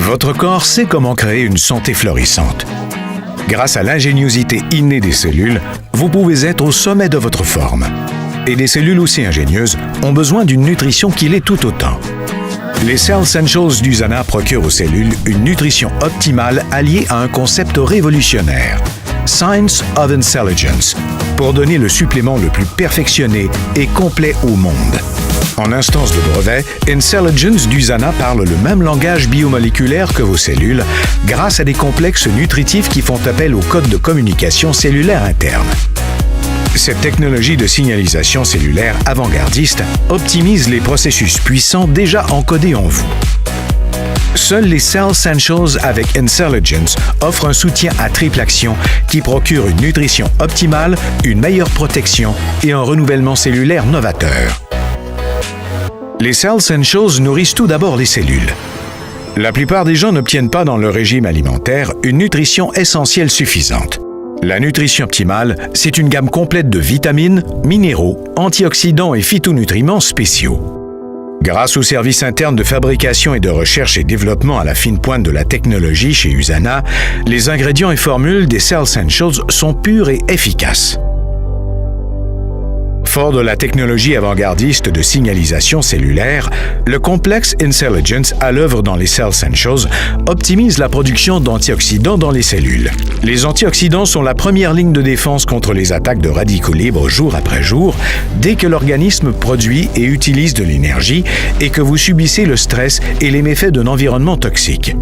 Votre corps sait comment créer une santé florissante. Grâce à l'ingéniosité innée des cellules, vous pouvez être au sommet de votre forme. Et des cellules aussi ingénieuses ont besoin d'une nutrition qui l'est tout autant. Les Cell Essentials d'Usana procurent aux cellules une nutrition optimale alliée à un concept révolutionnaire, Science of Intelligence, pour donner le supplément le plus perfectionné et complet au monde. En instance de brevet, Intelligence d'Usana parle le même langage biomoléculaire que vos cellules grâce à des complexes nutritifs qui font appel au code de communication cellulaire interne. Cette technologie de signalisation cellulaire avant-gardiste optimise les processus puissants déjà encodés en vous. Seuls les Cell Essentials avec Intelligence offrent un soutien à triple action qui procure une nutrition optimale, une meilleure protection et un renouvellement cellulaire novateur. Les Cell Essentials nourrissent tout d'abord les cellules. La plupart des gens n'obtiennent pas dans leur régime alimentaire une nutrition essentielle suffisante. La nutrition optimale, c'est une gamme complète de vitamines, minéraux, antioxydants et phytonutriments spéciaux. Grâce au service interne de fabrication et de recherche et développement à la fine pointe de la technologie chez Usana, les ingrédients et formules des Cell Essentials sont purs et efficaces. Fort de la technologie avant-gardiste de signalisation cellulaire, le complexe Intelligence à l'œuvre dans les Cell Essentials optimise la production d'antioxydants dans les cellules. Les antioxydants sont la première ligne de défense contre les attaques de radicaux libres jour après jour, dès que l'organisme produit et utilise de l'énergie et que vous subissez le stress et les méfaits d'un environnement toxique.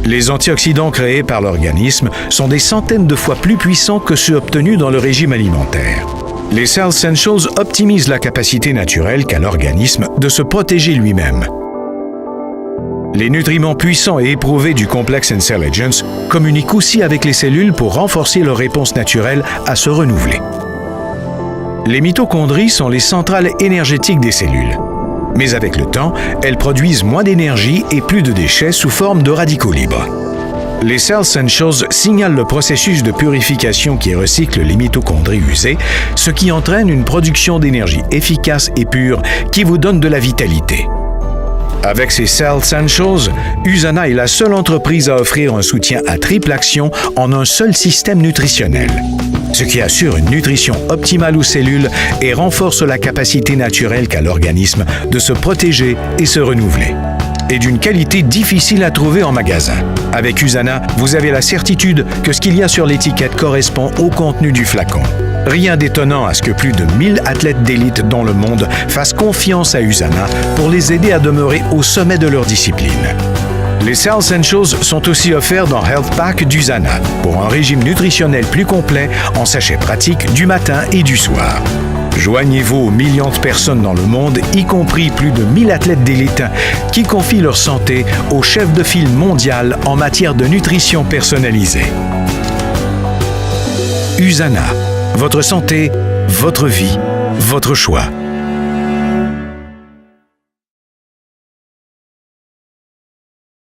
Les antioxydants créés par l'organisme sont des centaines de fois plus puissants que ceux obtenus dans le régime alimentaire. Les Cell Essentials optimisent la capacité naturelle qu'a l'organisme de se protéger lui-même. Les nutriments puissants et éprouvés du complexe Intelligence communiquent aussi avec les cellules pour renforcer leur réponse naturelle à se renouveler. Les mitochondries sont les centrales énergétiques des cellules. Mais avec le temps, elles produisent moins d'énergie et plus de déchets sous forme de radicaux libres. Les Cell Essentials signalent le processus de purification qui recycle les mitochondries usées, ce qui entraîne une production d'énergie efficace et pure qui vous donne de la vitalité. Avec ces Cell Essentials, Usana est la seule entreprise à offrir un soutien à triple action en un seul système nutritionnel, ce qui assure une nutrition optimale aux cellules et renforce la capacité naturelle qu'a l'organisme de se protéger et se renouveler. Et d'une qualité difficile à trouver en magasin. Avec Usana, vous avez la certitude que ce qu'il y a sur l'étiquette correspond au contenu du flacon. Rien d'étonnant à ce que plus de 1000 athlètes d'élite dans le monde fassent confiance à Usana pour les aider à demeurer au sommet de leur discipline. Les Cell Essentials sont aussi offerts dans Health Pack d'Usana pour un régime nutritionnel plus complet en sachets pratiques du matin et du soir. Joignez-vous aux millions de personnes dans le monde, y compris plus de 1000 athlètes d'élite, qui confient leur santé au chef de file mondial en matière de nutrition personnalisée. Usana, votre santé, votre vie, votre choix.